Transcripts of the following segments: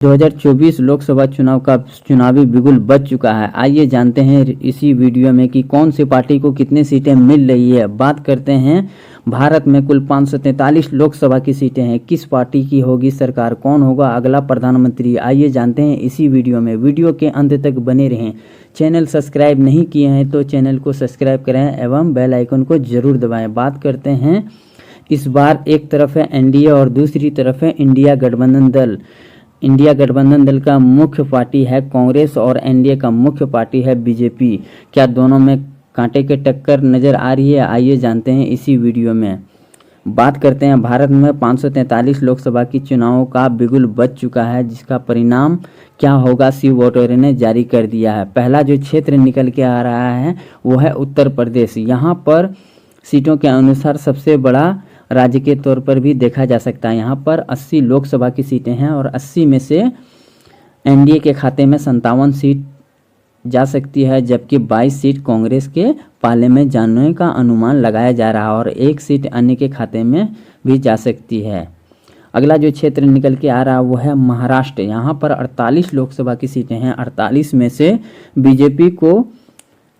2024 लोकसभा चुनाव का चुनावी बिगुल बज चुका है। आइए जानते हैं इसी वीडियो में कि कौन सी पार्टी को कितनी सीटें मिल रही है। बात करते हैं, भारत में कुल 543 लोकसभा की सीटें हैं। किस पार्टी की होगी सरकार, कौन होगा अगला प्रधानमंत्री, आइए जानते हैं इसी वीडियो में। वीडियो के अंत तक बने रहें। चैनल सब्सक्राइब नहीं किए हैं तो चैनल को सब्सक्राइब करें एवं बेल आइकन को जरूर दबाएं। बात करते हैं, इस बार एक तरफ है एनडीए और दूसरी तरफ है इंडिया गठबंधन दल। इंडिया गठबंधन दल का मुख्य पार्टी है कांग्रेस और एनडीए का मुख्य पार्टी है बीजेपी। क्या दोनों में कांटे के टक्कर नजर आ रही है, आइए जानते हैं इसी वीडियो में। बात करते हैं, भारत में 543 लोकसभा की चुनावों का बिगुल बज चुका है, जिसका परिणाम क्या होगा सी वोटरों ने जारी कर दिया है। पहला जो क्षेत्र निकल के आ रहा है वो है उत्तर प्रदेश। यहाँ पर सीटों के अनुसार सबसे बड़ा राज्य के तौर पर भी देखा जा सकता है। यहाँ पर 80 लोकसभा की सीटें हैं और 80 में से एनडीए के खाते में 57 सीट जा सकती है, जबकि 22 सीट कांग्रेस के पाले में जाने का अनुमान लगाया जा रहा है और एक सीट अन्य के खाते में भी जा सकती है। अगला जो क्षेत्र निकल के आ रहा है वो है महाराष्ट्र। यहाँ पर 48 लोकसभा की सीटें हैं। 48 में से बीजेपी को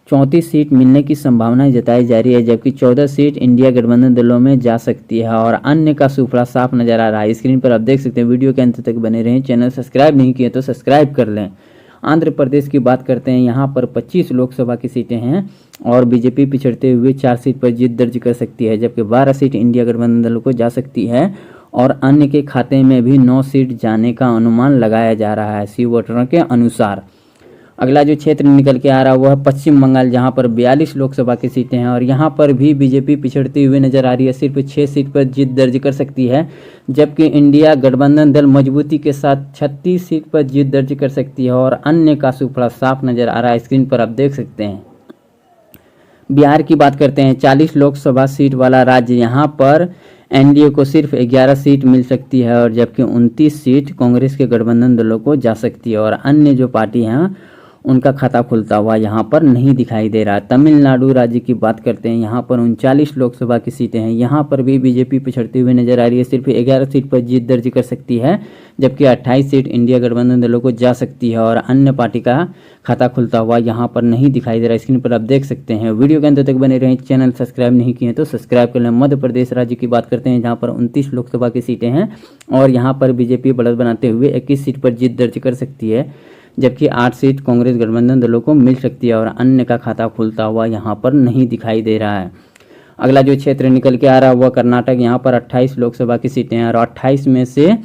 34 सीट मिलने की संभावना जताई जा रही है, जबकि 14 सीट इंडिया गठबंधन दलों में जा सकती है और अन्य का सूफड़ा साफ नजर आ रहा है। स्क्रीन पर आप देख सकते हैं। वीडियो के अंत तक बने रहें। चैनल सब्सक्राइब नहीं किए तो सब्सक्राइब कर लें। आंध्र प्रदेश की बात करते हैं, यहाँ पर 25 लोकसभा की सीटें हैं और बीजेपी पिछड़ते हुए 4 सीट पर जीत दर्ज कर सकती है, जबकि 12 सीट इंडिया गठबंधन दलों को जा सकती है और अन्य के खाते में भी 9 सीट जाने का अनुमान लगाया जा रहा है सी वोटरों के अनुसार। अगला जो क्षेत्र निकल के आ रहा है वो है पश्चिम बंगाल, जहां पर 42 लोकसभा की सीटें हैं और यहां पर भी बीजेपी पिछड़ती हुई नजर आ रही है। सिर्फ 6 सीट पर जीत दर्ज कर सकती है, जबकि इंडिया गठबंधन दल मजबूती के साथ 36 सीट पर जीत दर्ज कर सकती है और अन्य का सूफड़ा साफ नजर आ रहा है। स्क्रीन पर आप देख सकते हैं। बिहार की बात करते हैं, 40 लोकसभा सीट वाला राज्य। यहाँ पर एनडीए को सिर्फ 11 सीट मिल सकती है और जबकि 29 सीट कांग्रेस के गठबंधन दलों को जा सकती है और अन्य जो पार्टी हैं उनका खाता खुलता हुआ यहाँ पर नहीं दिखाई दे रहा। तमिलनाडु राज्य की बात करते हैं, यहाँ पर 39 लोकसभा की सीटें हैं। यहाँ पर भी बीजेपी पिछड़ती हुई नजर आ रही है। सिर्फ 11 सीट पर जीत दर्ज कर सकती है, जबकि 28 सीट इंडिया गठबंधन दलों को जा सकती है और अन्य पार्टी का खाता खुलता हुआ यहाँ पर नहीं दिखाई दे रहा। स्क्रीन पर आप देख सकते हैं। वीडियो के अंत तक बने रहें। चैनल सब्सक्राइब नहीं किए तो सब्सक्राइब कर लें। मध्य प्रदेश राज्य की बात करते हैं, जहाँ पर 29 लोकसभा की सीटें हैं और यहाँ पर बीजेपी बढ़त बनाते हुए 21 सीट पर जीत दर्ज कर सकती है, जबकि 8 सीट कांग्रेस गठबंधन दलों को मिल सकती है और अन्य का खाता खुलता हुआ यहाँ पर नहीं दिखाई दे रहा है। अगला जो क्षेत्र निकल के आ रहा है वह कर्नाटक। यहाँ पर 28 लोकसभा की सीटें हैं और 28 में से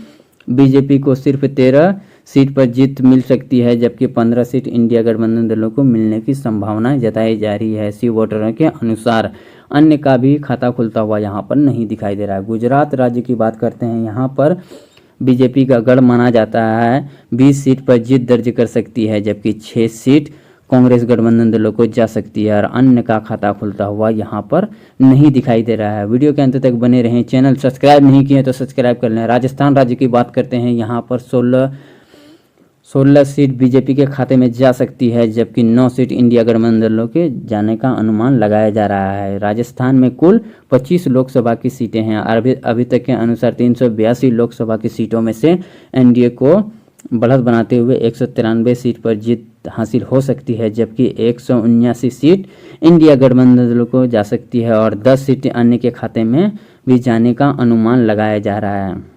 बीजेपी को सिर्फ 13 सीट पर जीत मिल सकती है, जबकि 15 सीट इंडिया गठबंधन दलों को मिलने की संभावना जताई जा रही है सी वोटरों के अनुसार। अन्य का भी खाता खुलता हुआ यहाँ पर नहीं दिखाई दे रहा है। गुजरात राज्य की बात करते हैं, यहाँ पर बीजेपी का गढ़ माना जाता है। 20 सीट पर जीत दर्ज कर सकती है, जबकि 6 सीट कांग्रेस गठबंधन दलों को जा सकती है और अन्य का खाता खुलता हुआ यहाँ पर नहीं दिखाई दे रहा है। वीडियो के अंत तक बने रहें। चैनल सब्सक्राइब नहीं किए तो सब्सक्राइब कर लें। राजस्थान राज्य की बात करते हैं, यहाँ पर 16 सीट बीजेपी के खाते में जा सकती है, जबकि 9 सीट इंडिया गठबंधन दलों के जाने का अनुमान लगाया जा रहा है। राजस्थान में कुल 25 लोकसभा की सीटें हैं। अभी तक के अनुसार 382 लोकसभा की सीटों में से एनडीए को बढ़त बनाते हुए 193 सीट पर जीत हासिल हो सकती है, जबकि 179 सीट इंडिया गठबंधन दलों को जा सकती है और 10 सीटें अन्य के खाते में भी जाने का अनुमान लगाया जा रहा है।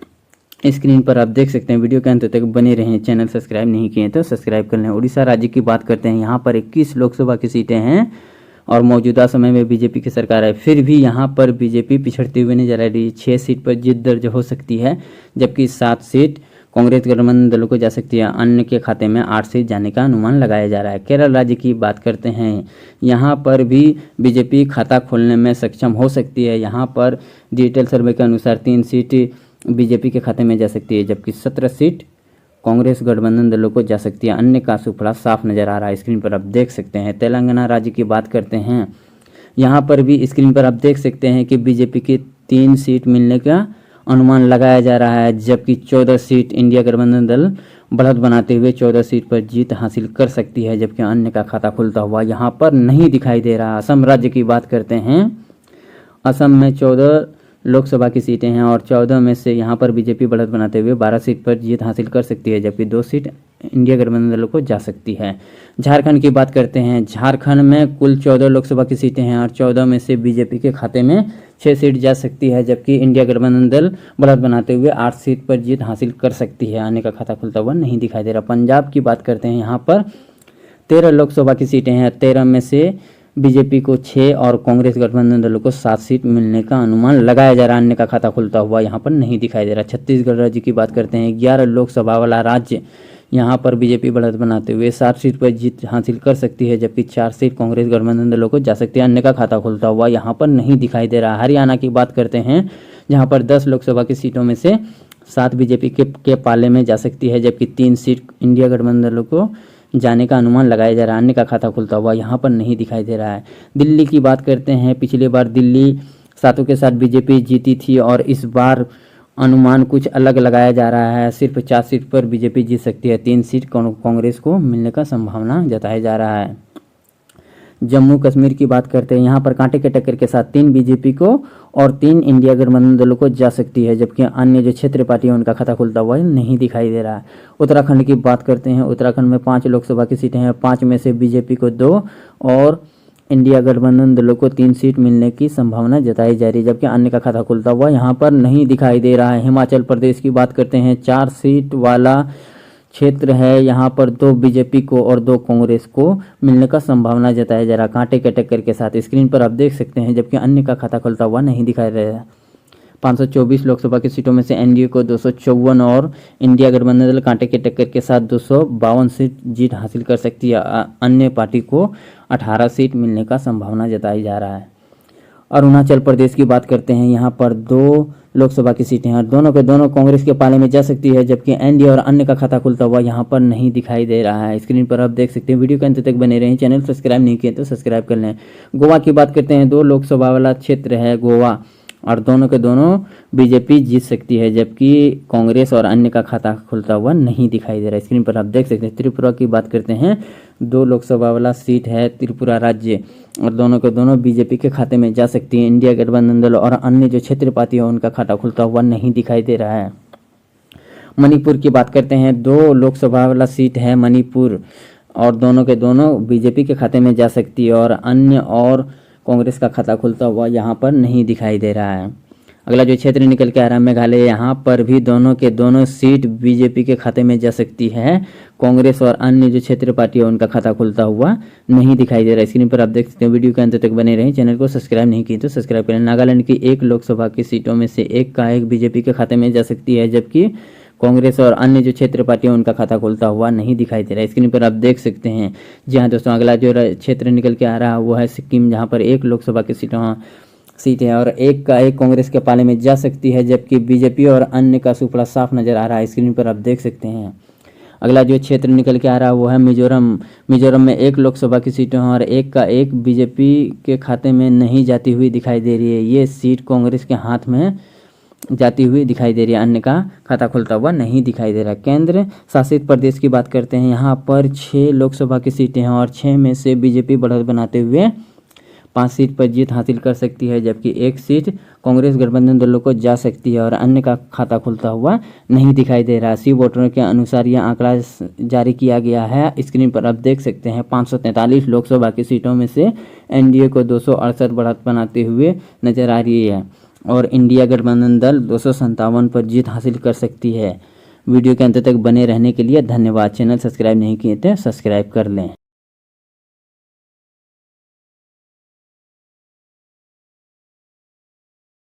स्क्रीन पर आप देख सकते हैं। वीडियो के अंत तक बने रहें। चैनल सब्सक्राइब नहीं किए तो सब्सक्राइब कर लें। उड़ीसा राज्य की बात करते हैं, यहाँ पर 21 लोकसभा की सीटें हैं और मौजूदा समय में बीजेपी की सरकार है। फिर भी यहाँ पर बीजेपी पिछड़ती हुई नजर आ रही है। 6 सीट पर जीत दर्ज हो सकती है, जबकि 7 सीट कांग्रेस गठबंधन दलों को जा सकती है। अन्य के खाते में 8 सीट जाने का अनुमान लगाया जा रहा है। केरल राज्य की बात करते हैं, यहाँ पर भी बीजेपी खाता खोलने में सक्षम हो सकती है। यहाँ पर डिजिटल सर्वे के अनुसार 3 सीट बीजेपी के खाते में जा सकती है, जबकि 17 सीट कांग्रेस गठबंधन दलों को जा सकती है। अन्य का सूफड़ा साफ नजर आ रहा है। स्क्रीन पर आप देख सकते हैं। तेलंगाना राज्य की बात करते हैं, यहाँ पर भी स्क्रीन पर आप देख सकते हैं कि बीजेपी की 3 सीट मिलने का अनुमान लगाया जा रहा है, जबकि 14 सीट इंडिया गठबंधन दल बढ़त बनाते हुए 14 सीट पर जीत हासिल कर सकती है, जबकि अन्य का खाता खुलता हुआ यहाँ पर नहीं दिखाई दे रहा। असम राज्य की बात करते हैं, असम में 14 लोकसभा की सीटें हैं और 14 में से यहाँ पर बीजेपी बढ़त बनाते हुए 12 सीट पर जीत हासिल कर सकती है, जबकि 2 सीट इंडिया गठबंधन दलों को जा सकती है। झारखंड की बात करते हैं। झारखंड में कुल 14 लोकसभा की सीटें हैं और 14 में से बीजेपी के खाते में 6 सीट जा सकती है, जबकि इंडिया गठबंधन दल बढ़त बनाते हुए 8 सीट पर जीत हासिल कर सकती है। आने का खाता खुलता हुआ नहीं दिखाई दे रहा। पंजाब की बात करते हैं। यहाँ पर 13 लोकसभा की सीटें हैं। 13 में से बीजेपी को 6 और कांग्रेस गठबंधन दलों को 7 सीट मिलने का अनुमान लगाया जा रहा है। अन्य का खाता खुलता हुआ यहाँ पर नहीं दिखाई दे रहा। छत्तीसगढ़ राज्य की बात करते हैं। 11 लोकसभा वाला राज्य, यहाँ पर बीजेपी बढ़त बनाते हुए 7 सीट पर जीत हासिल कर सकती है, जबकि 4 सीट कांग्रेस गठबंधन दलों को जा सकती है। अन्य का खाता खुलता हुआ यहाँ पर नहीं दिखाई दे रहा। हरियाणा की बात करते हैं, जहाँ पर 10 लोकसभा की सीटों में से 7 बीजेपी के पाले में जा सकती है, जबकि 3 सीट इंडिया गठबंधन दलों को जाने का अनुमान लगाया जा रहा है। अन्य का खाता खुलता हुआ यहाँ पर नहीं दिखाई दे रहा है। दिल्ली की बात करते हैं। पिछली बार दिल्ली 7 के साथ बीजेपी जीती थी और इस बार अनुमान कुछ अलग लगाया जा रहा है। सिर्फ 4 सीट पर बीजेपी जीत सकती है, 3 सीट कांग्रेस को मिलने का संभावना जताया जा रहा है। जम्मू कश्मीर की बात करते हैं। यहाँ पर कांटे के टक्कर के साथ 3 बीजेपी को और 3 इंडिया गठबंधन दलों को जा सकती है, जबकि अन्य जो क्षेत्रीय पार्टी है उनका खाता खुलता हुआ नहीं दिखाई दे रहा है। उत्तराखंड की बात करते हैं। उत्तराखंड में 5 लोकसभा की सीटें हैं। 5 में से बीजेपी को 2 और इंडिया गठबंधन दलों को 3 सीट मिलने की संभावना जताई जा रही है, जबकि अन्य का खाता खुलता हुआ यहाँ पर नहीं दिखाई दे रहा है। हिमाचल प्रदेश की बात करते हैं। 4 सीट वाला क्षेत्र है। यहाँ पर 2 बीजेपी को और 2 कांग्रेस को मिलने का संभावना जताया जा रहा है, कांटे के टक्कर के साथ। स्क्रीन पर आप देख सकते हैं, जबकि अन्य का खाता खुलता हुआ नहीं दिखाई दे रहा है। 524 लोकसभा की सीटों में से एनडीए को 254 और इंडिया गठबंधन दल कांटे के टक्कर के साथ 252 सीट जीत हासिल कर सकती है। अन्य पार्टी को 18 सीट मिलने का संभावना जताई जा रहा है। अरुणाचल प्रदेश की बात करते हैं। यहाँ पर 2 लोकसभा की सीटें हैं और दोनों के दोनों कांग्रेस के पाले में जा सकती है, जबकि एनडीए और अन्य का खाता खुलता हुआ यहाँ पर नहीं दिखाई दे रहा है। स्क्रीन पर आप देख सकते हैं। वीडियो के अंत तक बने रहें। चैनल सब्सक्राइब नहीं किए तो सब्सक्राइब कर लें। गोवा की बात करते हैं। 2 लोकसभा वाला क्षेत्र है गोवा और दोनों के दोनों बीजेपी जीत सकती है, जबकि कांग्रेस और अन्य का खाता खुलता हुआ नहीं दिखाई दे रहा है। स्क्रीन पर आप देख सकते हैं। त्रिपुरा की बात करते हैं। 2 लोकसभा वाला सीट है त्रिपुरा राज्य और दोनों के दोनों बीजेपी के खाते में जा सकती है। इंडिया गठबंधन दल और अन्य जो क्षेत्रीय पार्टी है उनका खाता खुलता हुआ नहीं दिखाई दे रहा है। मणिपुर की बात करते हैं। 2 लोकसभा वाला सीट है मणिपुर और दोनों के दोनों बीजेपी के खाते में जा सकती है और अन्य और कांग्रेस का खाता खुलता हुआ यहाँ पर नहीं दिखाई दे रहा है। अगला जो क्षेत्र निकल के आ रहा है मेघालय, यहाँ पर भी दोनों के दोनों सीट बीजेपी के खाते में जा सकती है। कांग्रेस और अन्य जो क्षेत्रीय पार्टी है उनका खाता खुलता हुआ नहीं दिखाई दे रहा है। स्क्रीन पर आप देख सकते हैं। वीडियो के अंत तक बने रहें। चैनल को सब्सक्राइब नहीं किए तो सब्सक्राइब करें। नागालैंड की 1 लोकसभा की सीटों में से 1 का 1 बीजेपी के खाते में जा सकती है, जबकि कांग्रेस और अन्य जो क्षेत्रीय पार्टी है उनका खाता खुलता हुआ नहीं दिखाई दे रहा है। स्क्रीन पर आप देख सकते हैं। जी हाँ दोस्तों, अगला जो क्षेत्र निकल के आ रहा है वो है सिक्किम, जहाँ पर 1 लोकसभा की सीट है और 1 का 1 कांग्रेस के पाले में जा सकती है, जबकि बीजेपी और अन्य का सुपड़ा साफ नजर आ रहा है। स्क्रीन पर आप देख सकते हैं। अगला जो क्षेत्र निकल के आ रहा है वो है मिजोरम। मिजोरम में 1 लोकसभा की सीटें हैं और 1 का 1 बीजेपी के खाते में नहीं जाती हुई दिखाई दे रही है। ये सीट कांग्रेस के हाथ में जाती हुई दिखाई दे रही है। अन्य का खाता खुलता हुआ नहीं दिखाई दे रहा। केंद्र शासित प्रदेश की बात करते हैं। यहाँ पर 6 लोकसभा की सीटें हैं और 6 में से बीजेपी बढ़त बनाते हुए 5 सीट पर जीत हासिल कर सकती है, जबकि 1 सीट कांग्रेस गठबंधन दलों को जा सकती है और अन्य का खाता खुलता हुआ नहीं दिखाई दे रहा। सी वोटरों के अनुसार यह आंकड़ा जारी किया गया है। स्क्रीन पर आप देख सकते हैं। 543 लोकसभा की सीटों में से एनडीए को 268 बढ़त बनाते हुए नजर आ रही है और इंडिया गठबंधन दल 257 पर जीत हासिल कर सकती है। वीडियो के अंत तक बने रहने के लिए धन्यवाद। चैनल सब्सक्राइब नहीं किए तो सब्सक्राइब कर लें।